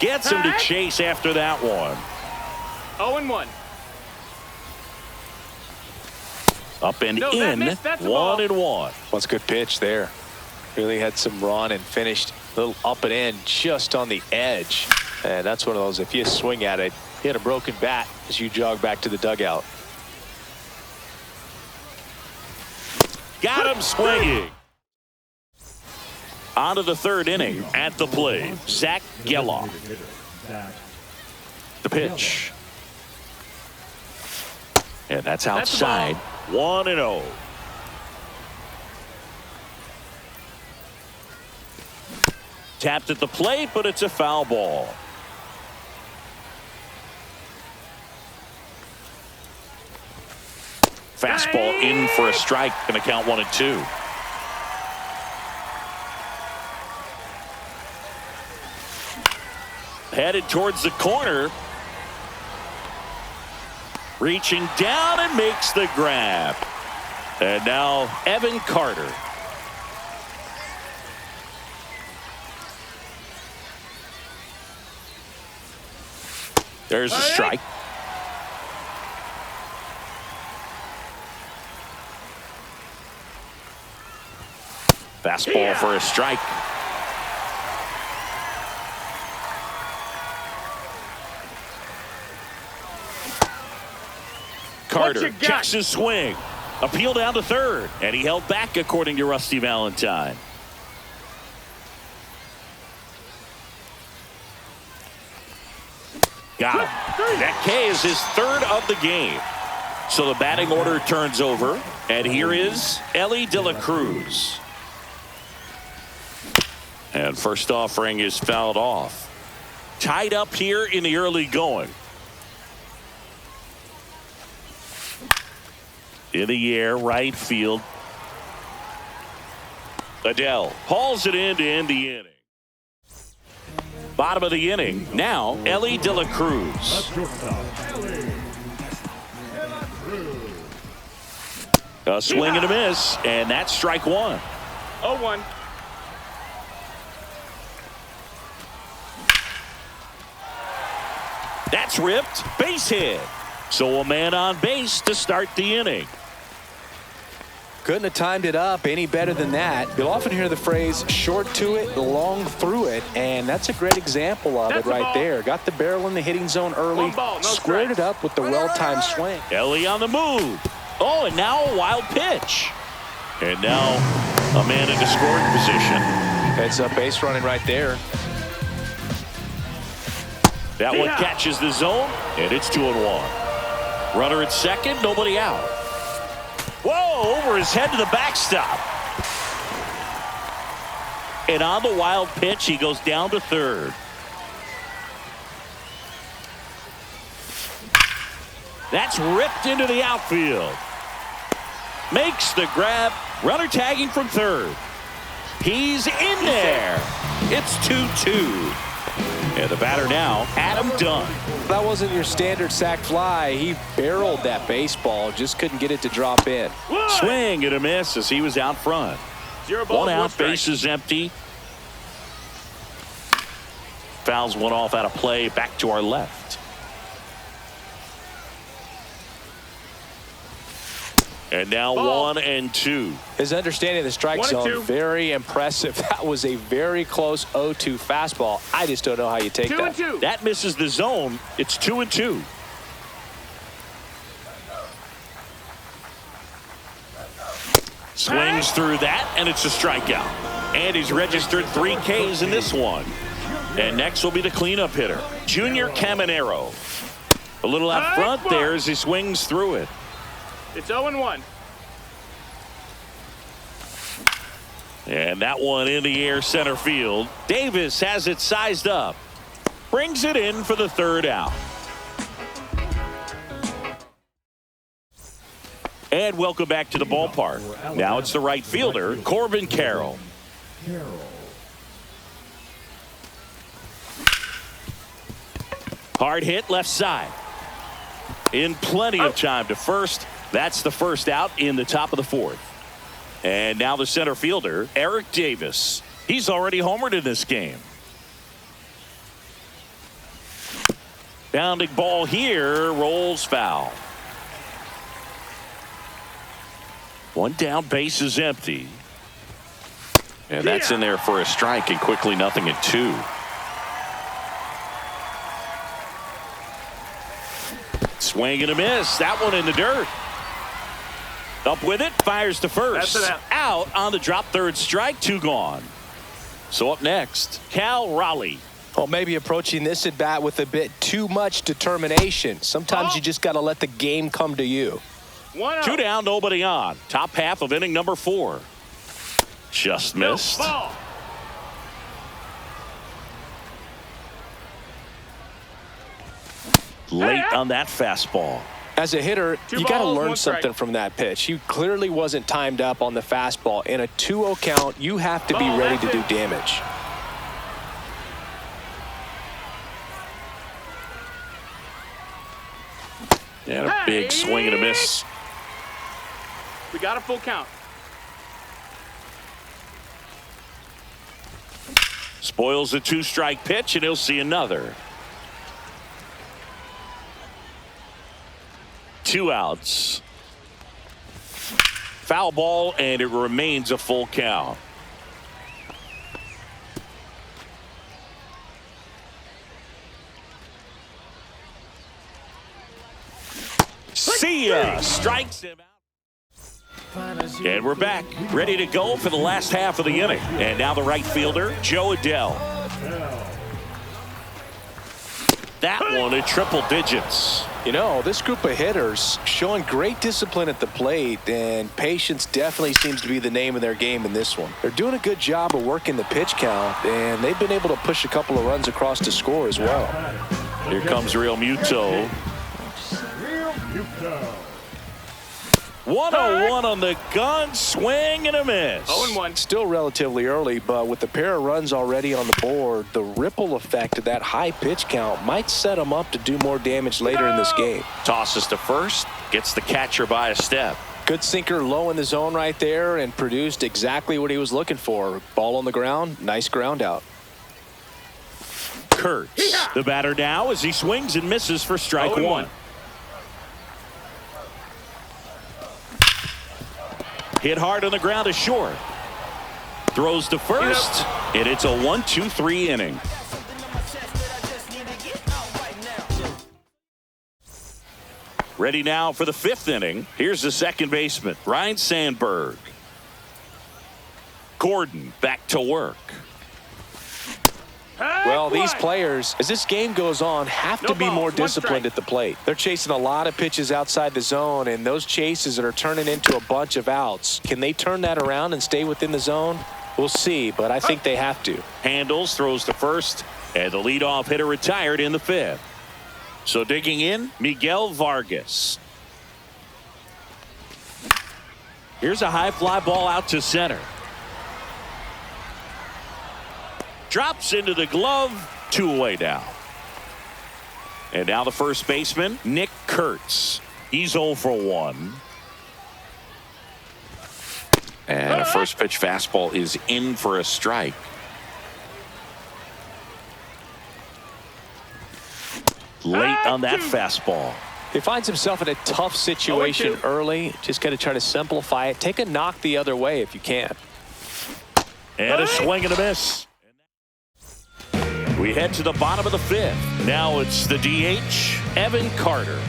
Gets him to chase after that one. 0-1. Up and No, in. that's 1-1. That's a good pitch there. Really had some run and finished a little up and in just on the edge. And that's one of those, if you swing at it, hit a broken bat as you jog back to the dugout. Got him swinging. On to the third inning. At the plate, Zach Geloff. The pitch. And that's outside. 1-0. Tapped at the plate, but it's a foul ball. Fastball in for a strike. Going to count 1-2. Headed towards the corner. Reaching down and makes the grab. And now Evan Carter. There's a strike. Fastball for a strike. Carter checks his swing. Appeal down to third. And he held back, according to Rusty Valentine. Got him. That K is his third of the game. So the batting order turns over. And here is Elly De La Cruz. And first offering is fouled off. Tied up here in the early going. In the air, right field. Adele hauls it in to end the inning. Bottom of the inning. Now, Elly De La Cruz. A swing and a miss, and that's strike one. 0-1. That's ripped. Base hit. So a man on base to start the inning. Couldn't have timed it up any better than that. You'll often hear the phrase short to it, long through it, and that's a great example of it right there. Got the barrel in the hitting zone early, squared it up with the well-timed swing. Elly on the move. Oh, and now a wild pitch. And now a man into scoring position. Heads up base running right there. That one catches the zone, and it's 2-1. Runner at second, nobody out. Whoa, over his head to the backstop. And on the wild pitch, he goes down to third. That's ripped into the outfield. Makes the grab. Runner tagging from third. He's in there. It's 2-2. And the batter now, Adam Dunn. That wasn't your standard sac fly. He barreled that baseball, just couldn't get it to drop in. Swing and a miss as he was out front. 0 balls, 1 out, 1 strike. base is empty. Fouls one off out of play, back to our left. And now 1-2. His understanding of the strike zone, very impressive. That was a very close 0-2 fastball. I just don't know how you take that. 2-2. That misses the zone. It's 2-2. Swings through that, and it's a strikeout. And he's registered 3 Ks in this one. And next will be the cleanup hitter, Junior Caminero. A little out front there as he swings through it. It's 0-1. And that one in the air center field. Davis has it sized up. Brings it in for the third out. And welcome back to the ballpark. Now it's the right fielder, Corbin Carroll. Hard hit left side. In plenty of time to first. That's the first out in the top of the fourth. And now the center fielder, Eric Davis. He's already homered in this game. Bounding ball here, rolls foul. One down, base is empty. And that's in there for a strike, and quickly 0-2. Swing and a miss. That one in the dirt. Up with it, fires to first. That's it out on the drop, third strike, 2 gone. So up next, Cal Raleigh. Well, maybe approaching this at bat with a bit too much determination. Sometimes you just got to let the game come to you. 2 down, nobody on. Top half of inning number 4. Just missed. Late on that fastball. As a hitter, you got to learn something from that pitch. He clearly wasn't timed up on the fastball. In a 2-0 count, you have to be ready to do damage. And a big swing and a miss. We got a full count. Spoils the 2-strike pitch, and he'll see another. 2 outs. Foul ball, and it remains a full count. See ya. Strikes him out. And we're back, ready to go for the last half of the inning. And now the right fielder, Joe Adell. That one at triple digits. You know, this group of hitters showing great discipline at the plate, and patience definitely seems to be the name of their game in this one. They're doing a good job of working the pitch count, and they've been able to push a couple of runs across to score as well. Here comes Real Muto. 1-0-1 on the gun, swing and a miss. 0-1. Still relatively early, but with the pair of runs already on the board, the ripple effect of that high pitch count might set them up to do more damage later in this game. Tosses to first, gets the catcher by a step. Good sinker low in the zone right there, and produced exactly what he was looking for. Ball on the ground, nice ground out. Kurtz, the batter now as he swings and misses for strike 1. Hit hard on the ground is short. Throws to first, and it's a 1-2-3 inning. Ready now for the 5th inning. Here's the second baseman, Ryan Sandberg. Gordon back to work. Well, these players, as this game goes on, have to be more disciplined at the plate. They're chasing a lot of pitches outside the zone, and those chases that are turning into a bunch of outs. Can they turn that around and stay within the zone? We'll see, but I think they have to. Handles, throws to first, and the leadoff hitter retired in the 5th. So digging in, Miguel Vargas. Here's a high fly ball out to center. Drops into the glove, 2 away now. And now the first baseman, Nick Kurtz. He's 0 for 1. And a first pitch fastball is in for a strike. Late on that fastball. He finds himself in a tough situation early. Just got to try to simplify it. Take a knock the other way if you can. And a swing and a miss. We head to the bottom of the 5th. Now it's the DH, Evan Carter.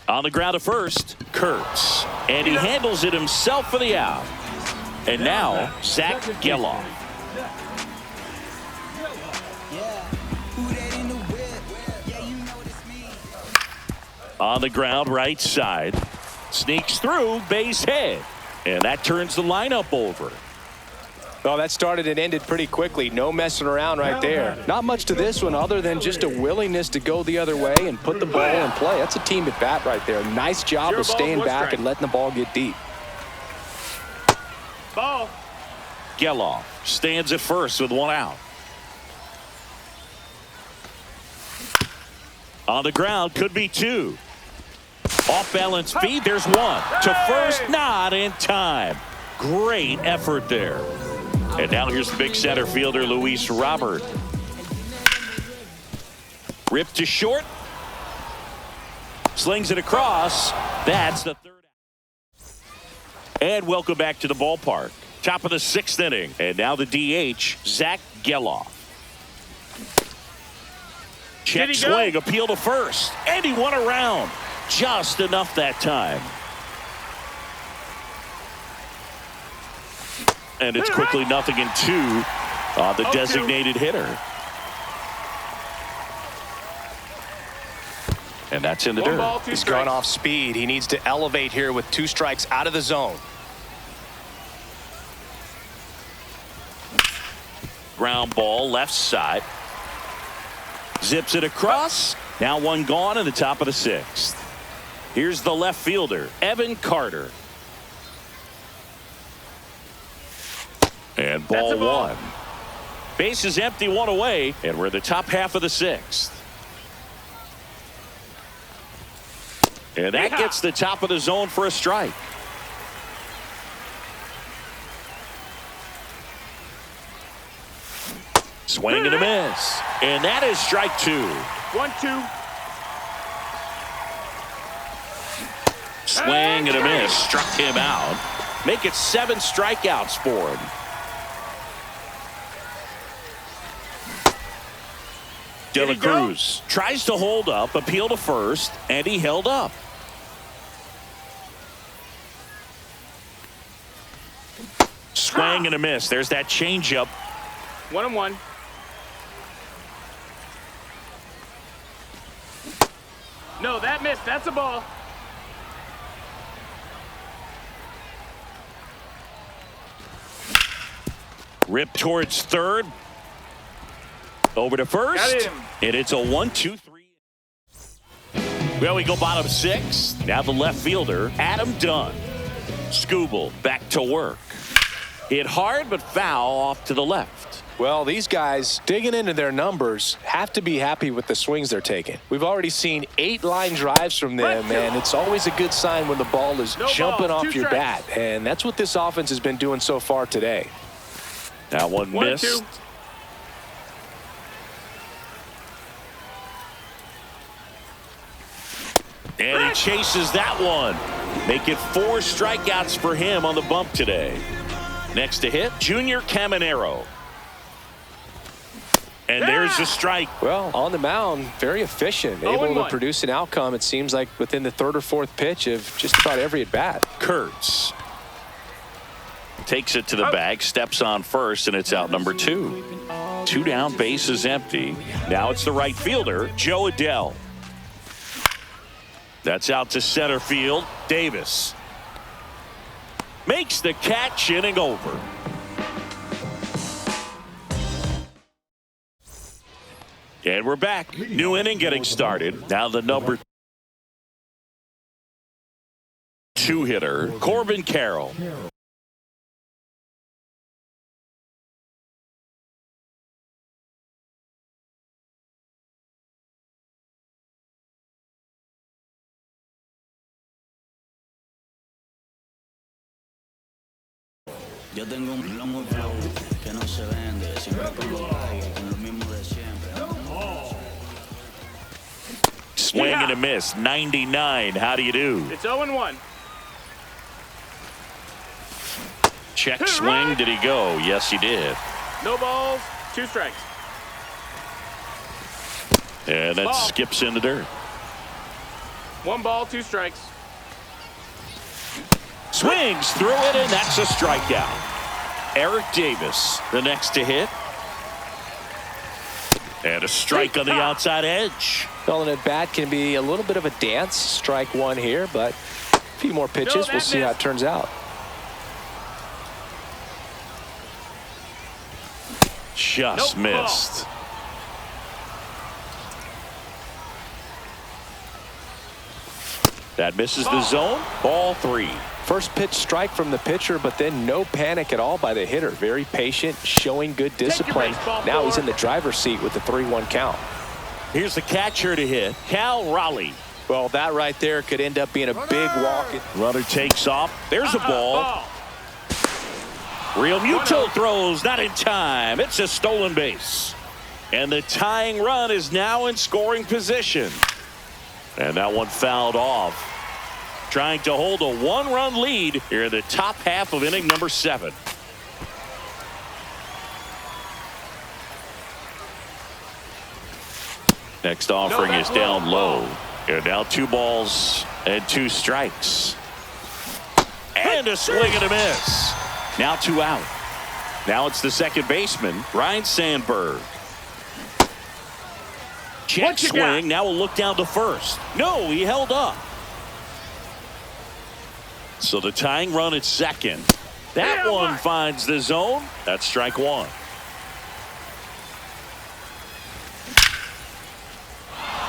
On the ground at first, Kurtz. And he handles it himself for the out. And now, Zach Geloff. On the ground, right side. Sneaks through, base hit. And that turns the lineup over. Well, that started and ended pretty quickly. No messing around right there. Not much to this one other than just a willingness to go the other way and put the ball in play. That's a team at bat right there. Nice job of staying back and letting the ball get deep. Ball. Geloff stands at first with 1 out. On the ground, could be 2. Off balance feed, there's 1. To first, not in time. Great effort there. And now here's the big center fielder, Luis Robert. Ripped to short. Slings it across. That's the third. And welcome back to the ballpark. Top of the 6th inning. And now the DH, Zach Geloff. Check swing, appeal to first. And he won around. Just enough that time. And it's quickly 0-2 on the designated hitter. And that's in the dirt. He's gone off speed. He needs to elevate here with 2 strikes out of the zone. Ground ball left side. Zips it across. Now one gone in the top of the 6th. Here's the left fielder, Evan Carter. And ball 1. Base is empty, 1 away, and we're in the top half of the 6th. And that gets the top of the zone for a strike. Swing and a miss. And that is strike 2. 1-2. Swing and a miss. Struck him out. Make it 7 strikeouts for him. De La Cruz tries to hold up, appeal to first, and he held up. Swing and a miss. There's that changeup. 1-1. No, that missed. That's a ball. Rip towards third. Over to first. And it's a 1-2-3. Well, we go bottom 6. Now the left fielder, Adam Dunn. Scooble back to work. Hit hard but foul off to the left. Well, these guys digging into their numbers have to be happy with the swings they're taking. We've already seen 8 line drives from them, and it's always a good sign when the ball is jumping off your bat. And that's what this offense has been doing so far today. That one missed. And he chases that one. Make it 4 strikeouts for him on the bump today. Next to hit, Junior Caminero. And there's a strike. Well, on the mound, very efficient, able to produce an outcome, it seems like, within the 3rd or 4th pitch of just about every at-bat. Kurtz takes it to the bag, steps on first, and it's out number 2. 2 down, base is empty. Now it's the right fielder, Joe Adell. That's out to center field. Davis makes the catch, inning over. And we're back. New inning getting started. Now the number 2 hitter, Corbin Carroll. Yo tengo un flow que no se vende, siempre con los gallos, con lo mismo de siempre. Swing and a miss, 99. How do you do? It's 0-1. Check swing. Did he go? Yes, he did. No balls, 2 strikes. And that skips in the dirt. 1 ball, 2 strikes. Swings through it, and that's a strikeout. Eric Davis, the next to hit. And a strike on the outside edge. Well, an at-bat can be a little bit of a dance. Strike 1 here, but a few more pitches. We'll see how it turns out. Just missed. That misses the zone. Ball 3. First pitch strike from the pitcher, but then no panic at all by the hitter. Very patient, showing good discipline. Now he's in the driver's seat with the 3-1 count. Here's the catcher to hit, Cal Raleigh. Well, that right there could end up being a big walk. Runner takes off. There's a ball. Real Muto throws not in time. It's a stolen base. And the tying run is now in scoring position. And that one fouled off. Trying to hold a one-run lead here in the top half of inning number 7. Next offering is down low. And now 2 balls and 2 strikes. And a swing and a miss. Now 2 out. Now it's the second baseman, Ryan Sandberg. Check swing. Now we'll look down to first. No, he held up. So the tying run at second. That one finds the zone. That's strike 1.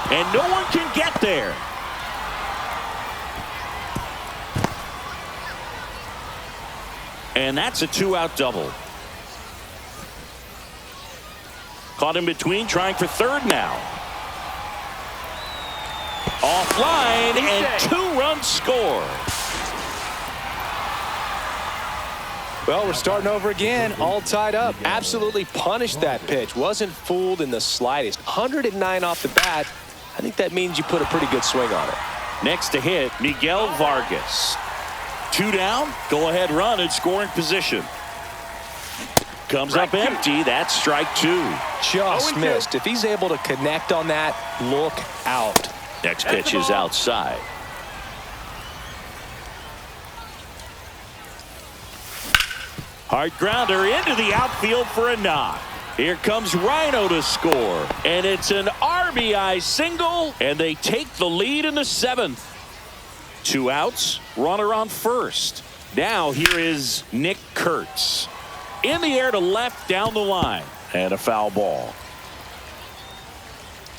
And no one can get there. And that's a 2-out double. Caught in between, trying for third now. Offline, and 2-run score. Well, we're starting over again, all tied up. Absolutely punished that pitch. Wasn't fooled in the slightest. 109 off the bat. I think that means you put a pretty good swing on it. Next to hit, Miguel Vargas. 2 down, go ahead run in scoring position. Comes up empty. That's strike 2. Just missed. If he's able to connect on that, look out. Next pitch is outside. Hard grounder into the outfield for a knock. Here comes Rhino to score. And it's an RBI single. And they take the lead in the 7th. 2 outs. Runner on first. Now here is Nick Kurtz. In the air to left down the line. And a foul ball.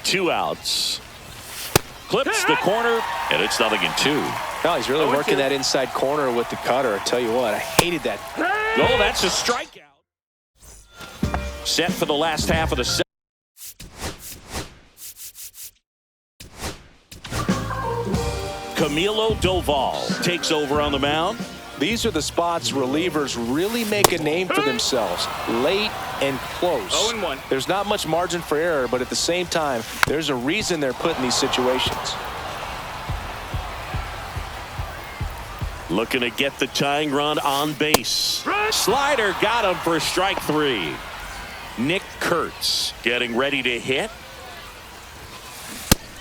2 outs. Clips the corner. And it's 0-2. No, he's really working that inside corner with the cutter. I tell you what, I hated that. Oh, that's a strikeout. Set for the last half of the set. Camilo Doval takes over on the mound. These are the spots relievers really make a name for themselves. Late and close. 0-1. There's not much margin for error, but at the same time, there's a reason they're put in these situations. Looking to get the tying run on base. Slider got him for strike 3. Nick Kurtz getting ready to hit.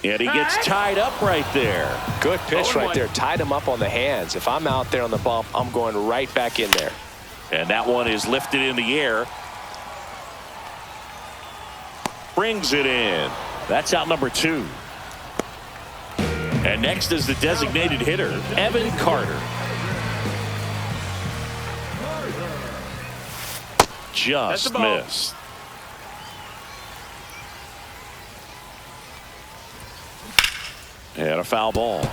And he gets tied up right there. Good pitch right there. Tied him up on the hands. If I'm out there on the bump, I'm going right back in there. And that one is lifted in the air. Brings it in. That's out number 2. And next is the designated hitter, Evan Carter. Just missed. And a foul ball.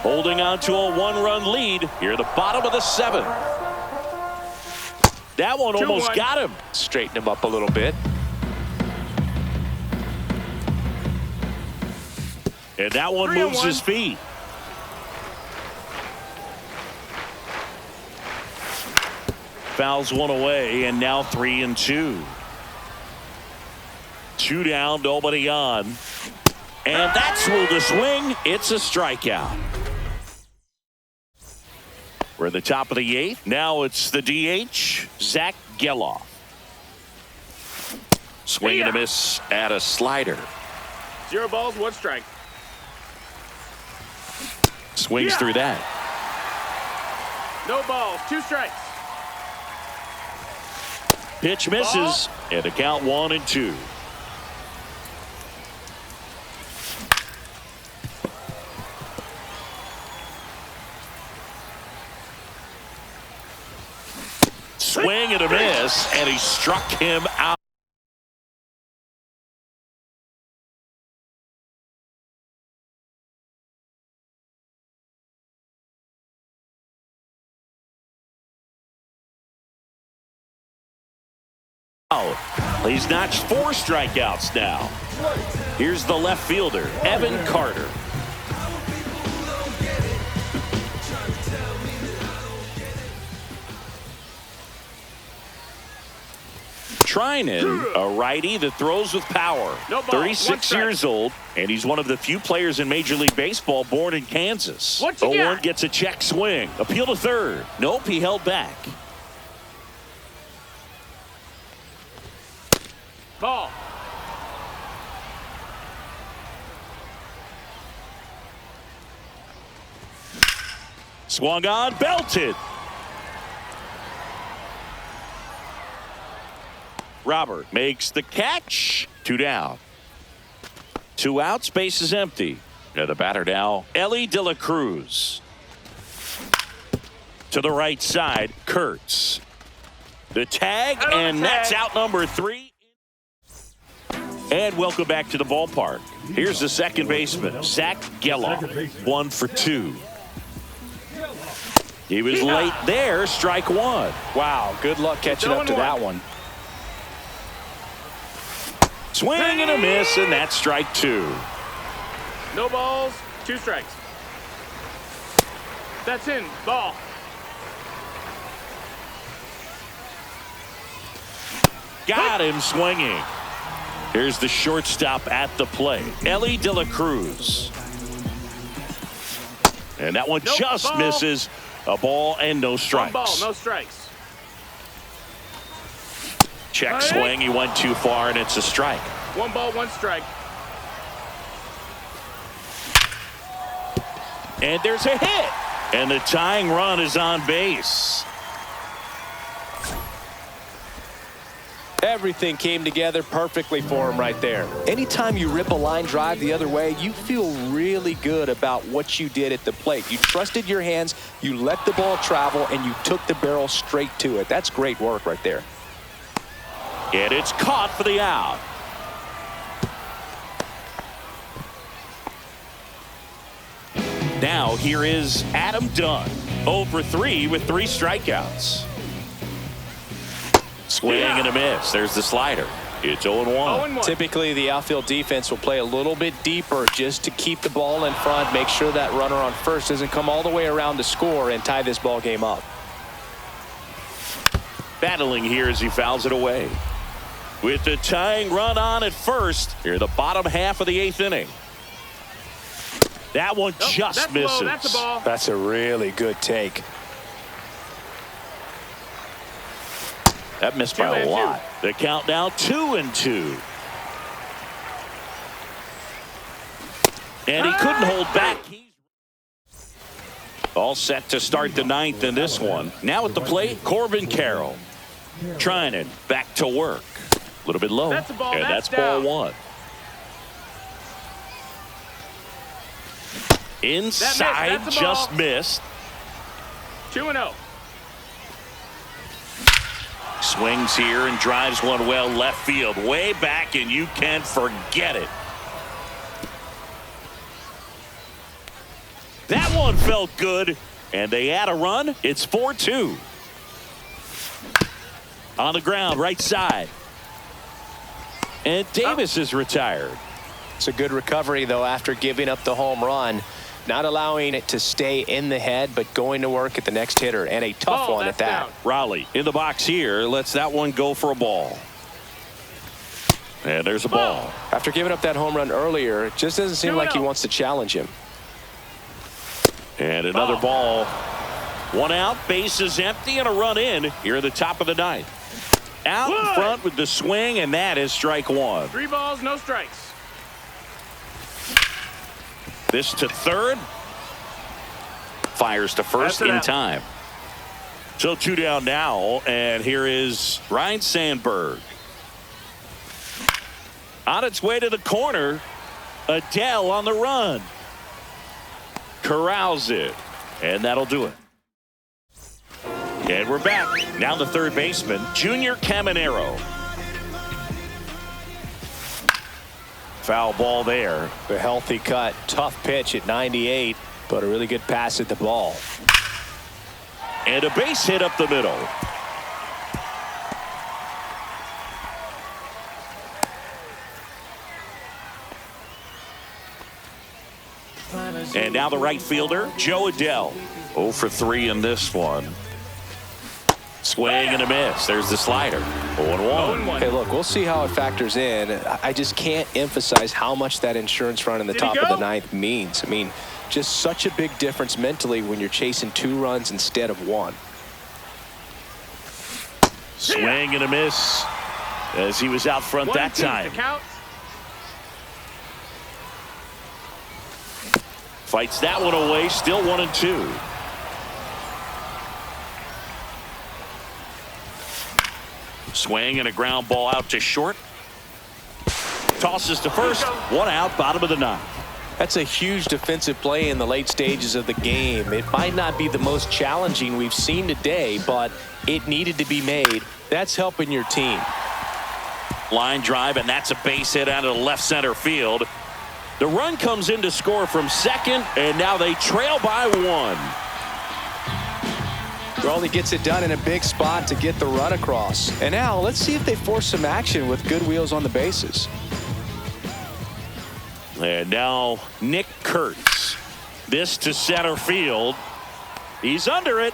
Holding on to a 1-run lead here at the bottom of the 7th. That one almost got him. Straighten him up a little bit. And that one moves his feet. Fouls one away, and now 3-2. 2 down, nobody on. And that's ruled a swing. It's a strikeout. We're at the top of the 8th. Now it's the DH, Zach Geloff. Swing and a miss at a slider. 0 balls, 1 strike. Swings through that. No balls, 2 strikes. Pitch misses, and a count 1-2. Swing and a miss, and he struck him out. He's notched 4 strikeouts now. Here's the left fielder, Evan Carter. Treinen, a righty that throws with power. No ball. 36 years old, and he's one of the few players in Major League Baseball born in Kansas. What you 0-1 got? gets a check swing. Appeal to third. Nope, he held back. Ball. Swung on, belted. Robert makes the catch. 2 down. 2 outs, base is empty. And the batter now, Ellie De La Cruz. To the right side, Kurtz. The tag, and that's out number 3. And welcome back to the ballpark. Here's the second baseman, Zach Geloff. 1 for 2. He was late there, strike 1. Wow, good luck catching up to that one. Swing and a miss, and that's strike 2. No balls. 2 strikes. That's in. Ball. Got him swinging. Here's the shortstop at the plate, Ellie De La Cruz. And that one just misses. A ball and no strikes. 1 ball, no strikes. Check swing. He went too far, and it's a strike. 1 ball, 1 strike. And there's a hit. And the tying run is on base. Everything came together perfectly for him right there. Anytime you rip a line drive the other way, you feel really good about what you did at the plate. You trusted your hands, you let the ball travel, and you took the barrel straight to it. That's great work right there. And it's caught for the out. Now here is Adam Dunn. 0 for 3 with 3 strikeouts. Swing and a miss. There's the slider. It's 0-1. Typically, the outfield defense will play a little bit deeper just to keep the ball in front, make sure that runner on first doesn't come all the way around to score and tie this ball game up. Battling here as he fouls it away. With the tying run on at first, here the bottom half of the 8th inning. That one just misses. That's a ball. That's a really good take. That missed by a lot. The count now 2-2. And he couldn't hold back. All set to start the 9th in this one. Now at the plate, Corbin Carroll. Treinen back to work. A little bit low. That's a ball. And that's down. ball 1. Inside, just missed. 2-0. Swings here and drives one well left field, way back, and you can forget it. That one felt good, and they add a run. It's 4-2. On the ground, right side. And Davis is retired. It's a good recovery, though, after giving up the home run. Not allowing it to stay in the head, but going to work at the next hitter, and a tough one at that. Down. Raleigh in the box here. Lets that one go for a ball. And there's a ball. After giving up that home run earlier, it just doesn't seem like he wants to challenge him. And another ball. 1 out, base is empty, and a run in here at the top of the 9th. Out in front with the swing, and that is strike 1. 3 balls, no strikes. This to third. Fires to first in time. So 2 down now, and here is Ryan Sandberg. On its way to the corner, Adele on the run. Corrals it, and that'll do it. And we're back. Now the third baseman, Junior Caminero. Foul ball there. A healthy cut. Tough pitch at 98, but a really good pass at the ball. And a base hit up the middle. And now the right fielder, Joe Adele. 0 for 3 in this one. Swing and a miss. There's the slider. 0-1. Hey, look, we'll see how it factors in. I just can't emphasize how much that insurance run in the top of the ninth means. I mean, just such a big difference mentally when you're chasing 2 runs instead of 1. Swing and a miss as he was out front that time. Fights that one away. Still 1-2. Swing and a ground ball out to short. Tosses to first. 1 out, bottom of the 9th. That's a huge defensive play in the late stages of the game. It might not be the most challenging we've seen today, but it needed to be made. That's helping your team. Line drive, and that's a base hit out of the left center field. The run comes in to score from second, and now they trail by 1. Well, he gets it done in a big spot to get the run across. And now let's see if they force some action with good wheels on the bases. And now Nick Kurtz. This to center field. He's under it.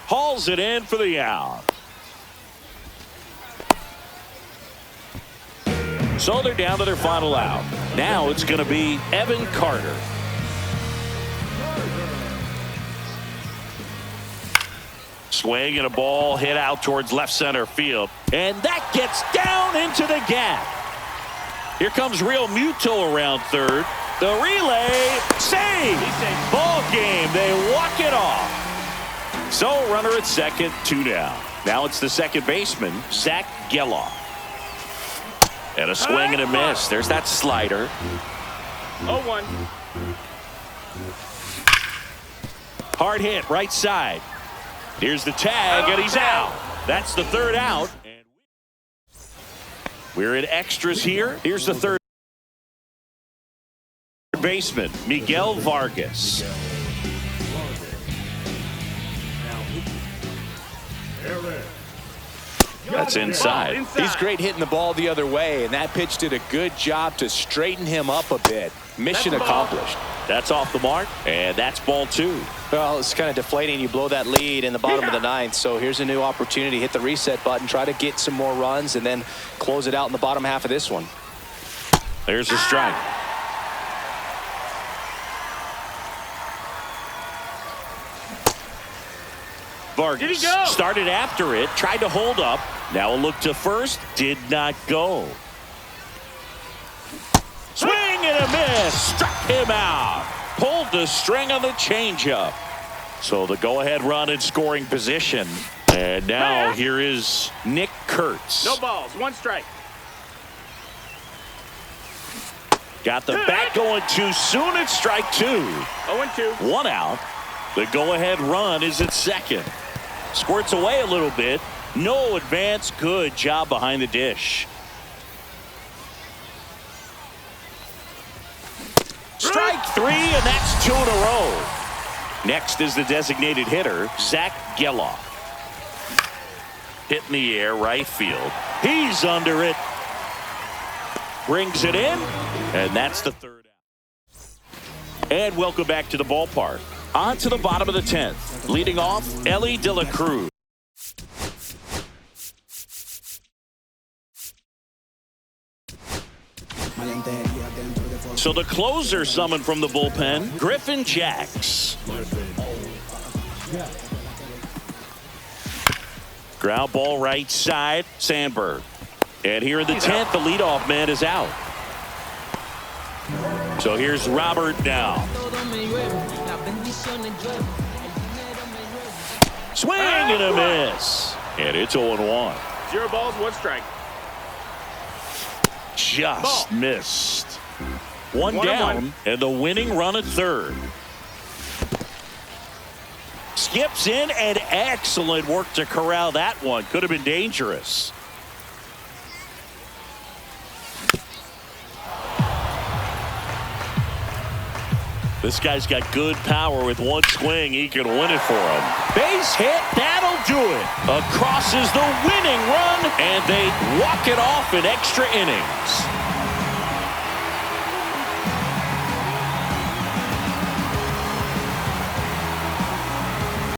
Hauls it in for the out. So they're down to their final out. Now it's going to be Evan Carter. Swing and a ball hit out towards left center field. And that gets down into the gap. Here comes Real Muto around third. The relay, save! Ball game, they walk it off. So runner at second, 2 down. Now it's the second baseman, Zach Geloff. And a swing and a miss. There's that slider. 0-1. Hard hit, right side. Here's the tag, and he's out. That's the 3rd out. We're in extras here. Here's the 3rd baseman, Miguel Vargas. That's inside. He's great hitting the ball the other way, and that pitch did a good job to straighten him up a bit. Mission accomplished. That's off the mark, and that's ball 2. Well, it's kind of deflating. You blow that lead in the bottom of the 9th, so here's a new opportunity. Hit the reset button, try to get some more runs, and then close it out in the bottom half of this one. There's a strike. Vargas started after it, tried to hold up. Now a look to first, did not go. Swing and a miss, struck him out. Pulled the string on the changeup. So the go-ahead run in scoring position. And now here is Nick Kurtz. No balls, 1 strike. Got the bat going too soon at strike 2. 0-2. 1 out. The go-ahead run is at second. Squirts away a little bit. No advance. Good job behind the dish. Strike 3, and that's 2 in a row. Next is the designated hitter, Zach Geloff. Hit in the air, right field. He's under it. Brings it in, and that's the 3rd out. And welcome back to the ballpark. On to the bottom of the 10th. Leading off, Ellie De La Cruz. So the closer summoned from the bullpen, Griffin Jacks. Ground ball right side, Sandberg. And here in the 10th, the leadoff man is out. So here's Robert now. Swing and a miss. And it's 0-1. 0 balls, 1 strike. Just missed. 1 down, and the winning run at third. Skips in, and excellent work to corral that one. Could have been dangerous. This guy's got good power. With 1 swing, he can win it for him. Base hit, that'll do it. Across is the winning run, and they walk it off in extra innings.